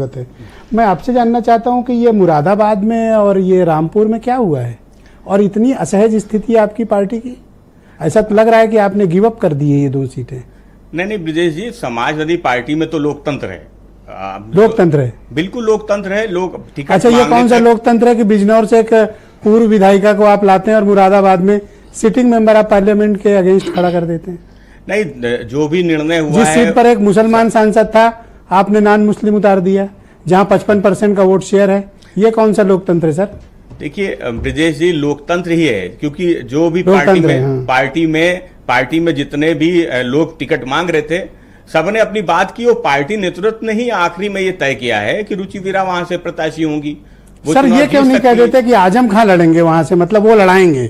है। मैं आपसे जानना चाहता हूं कि ये मुरादाबाद में और ये रामपुर में क्या हुआ है और इतनी असहज स्थिति है आपकी पार्टी की। ऐसा तो लग रहा है कि आपने गिव अप कर दी है ये दो सीटें। नहीं ब्रिजेश जी, समाजवादी पार्टी में तो लोकतंत्र है। लोकतंत्र है, बिल्कुल लोकतंत्र है। लोग टिकट अच्छा, ये कौन सा लोकतंत्र है कि बिजनौर से एक पूर्व विधायिका को आप लाते हैं और मुरादाबाद में सिटिंग मेंबर ऑफ पार्लियामेंट के अगेंस्ट खड़ा कर देते हैं। नहीं, जो भी निर्णय हुआ जिस सीट पर एक मुसलमान सांसद था आपने नॉन मुस्लिम उतार दिया, जहां 55% का वोट शेयर है। ये कौन सा लोकतंत्र है सर? देखिए ब्रिजेश जी, लोकतंत्र ही है, क्योंकि जो भी पार्टी में जितने भी लोग टिकट मांग रहे थे, सबने अपनी बात की और पार्टी नेतृत्व ने ही आखिरी में ये तय किया है कि रुचि वीरा वहां से प्रत्याशी होंगी। सर ये क्यों नहीं कह देते कि आजम खां लड़ेंगे वहां से, मतलब वो लड़ाएंगे?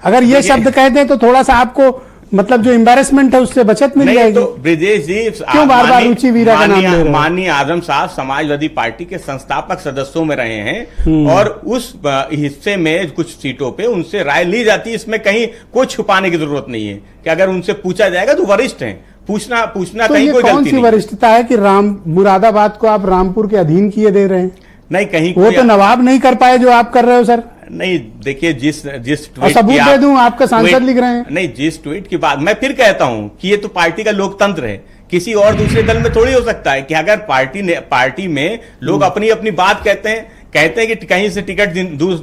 अगर ये शब्द कह दें तो थोड़ा सा आपको मतलब जो एम्बैरेसमेंट है उससे बचत मिल जाएगी। तो ब्रिजेश जी, क्यों बार बार रुचि वीरा का नाम ले रहे हैं? माननीय आजम साहब समाजवादी पार्टी के संस्थापक सदस्यों में रहे हैं और उस हिस्से में कुछ सीटों पे उनसे राय ली जाती है। इसमें कहीं कोई छुपाने की जरूरत नहीं है कि अगर उनसे पूछा जाएगा तो वरिष्ठ हैं, पूछना तो कहीं कोई कौन सी वरिष्ठता है कि मुरादाबाद को आप रामपुर के अधीन किए दे रहे हैं? नहीं, कहीं वो तो नवाब नहीं कर पाए जो आप कर रहे हो सर। नहीं, देखिए जिस सबूत दे दूं, आपका सांसद लिख रहे हैं। नहीं, जिस ट्वीट की बात मैं फिर कहता हूं कि ये तो पार्टी का लोकतंत्र है, किसी और दूसरे दल में थोड़ी हो सकता है कि अगर पार्टी में लोग अपनी अपनी बात कहते हैं कि कहीं से टिकट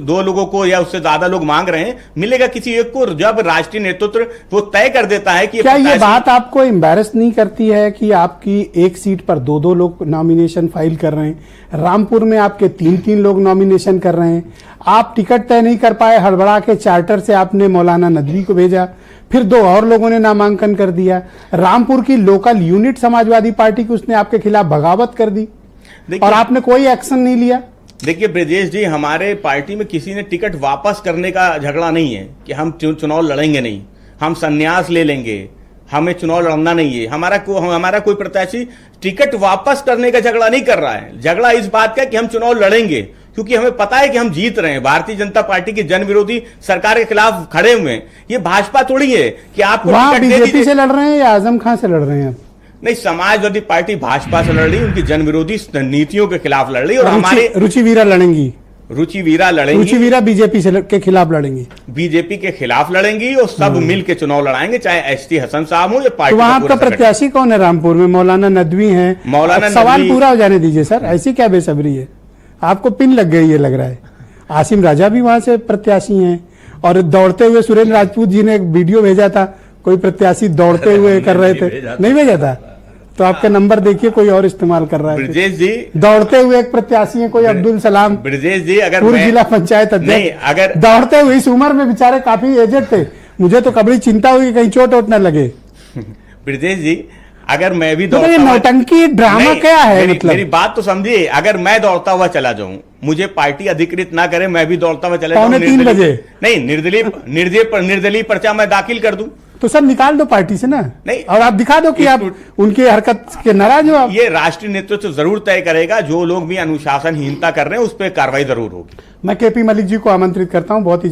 दो लोगों को या उससे ज्यादा लोग मांग रहे हैं, मिलेगा किसी एक को। जब राष्ट्रीय नेतृत्व वो तय कर देता है कि क्या ये बात आपको एम्बैरेस नहीं करती है कि आपकी एक सीट पर दो लोग नॉमिनेशन फाइल कर रहे हैं, रामपुर में आपके तीन लोग नॉमिनेशन कर रहे हैं, आप टिकट तय नहीं कर पाए, हड़बड़ा के चार्टर से आपने मौलाना नदवी को भेजा, फिर दो और लोगों ने नामांकन कर दिया, रामपुर की लोकल यूनिट समाजवादी पार्टी की उसने आपके खिलाफ बगावत कर दी और आपने कोई एक्शन नहीं लिया। देखिए ब्रजेश जी, हमारे पार्टी में किसी ने टिकट वापस करने का झगड़ा नहीं है कि हम चुनाव लड़ेंगे नहीं, हम संन्यास ले लेंगे, हमें चुनाव लड़ना नहीं है। हमारा कोई प्रत्याशी टिकट वापस करने का झगड़ा नहीं कर रहा है। झगड़ा इस बात का कि हम चुनाव लड़ेंगे, क्योंकि हमें पता है कि हम जीत रहे हैं। भारतीय जनता पार्टी की जन विरोधी सरकार के खिलाफ खड़े हुए हैं। ये भाजपा थोड़ी है कि आपको बीजेपी से लड़ रहे हैं या आजम खां से लड़ रहे हैं? नहीं, समाजवादी पार्टी भाजपा से लड़ रही, उनकी जन विरोधी नीतियों के खिलाफ लड़ रही। और हमारे रुचि वीरा लड़ेंगी, रुचि वीरा बीजेपी के खिलाफ लड़ेंगी, बीजेपी के खिलाफ लड़ेंगी और सब मिल के चुनाव लड़ाएंगे, चाहे एसटी हसन साहब हो या पार्टी। तो वहां आपका प्रत्याशी कौन है? रामपुर में मौलाना नदवी हैं। सवाल पूरा हो जाने दीजिए सर, ऐसी क्या बेसब्री है? आपको पिन लग गई ये लग रहा है। आसिम राजा भी वहां से प्रत्याशी हैं और दौड़ते हुए सुरेंद्र राजपूत जी ने एक वीडियो भेजा था, कोई प्रत्याशी दौड़ते हुए कर रहे थे, नहीं भेजा था? तो आपका नंबर देखिए, कोई और इस्तेमाल कर रहा है। ब्रजेश जी, दौड़ते हुए एक प्रत्याशी है, कोई अब्दुल सलाम, ब्रजेश जी, अगर पूर्व जिला पंचायत अध्यक्ष, अगर दौड़ते हुए इस उम्र में बेचारे काफी एजेड थे, मुझे तो कभी चिंता हुई कहीं चोट वोट न लगे। ब्रजेश जी, अगर मैं भी तो ये नौटंकी ड्रामा क्या है? मतलब मेरी बात तो समझिए, अगर मैं दौड़ता हुआ चला जाऊं, मुझे पार्टी अधिकृत ना करे, मैं भी दौड़ता हुआ चला जाऊं 3 बजे, नहीं, निर्दलीय पर्चा मैं दाखिल कर दूं, तो सर निकाल दो पार्टी से ना। नहीं, और आप दिखा दो कि आप उनकी हरकत के नाराज हो। आप ये राष्ट्रीय नेतृत्व जरूर तय करेगा। जो लोग भी अनुशासनहीनता कर रहे हैं उस पर कार्रवाई जरूर होगी। मैं केपी मलिक जी को आमंत्रित करता हूं, बहुत ही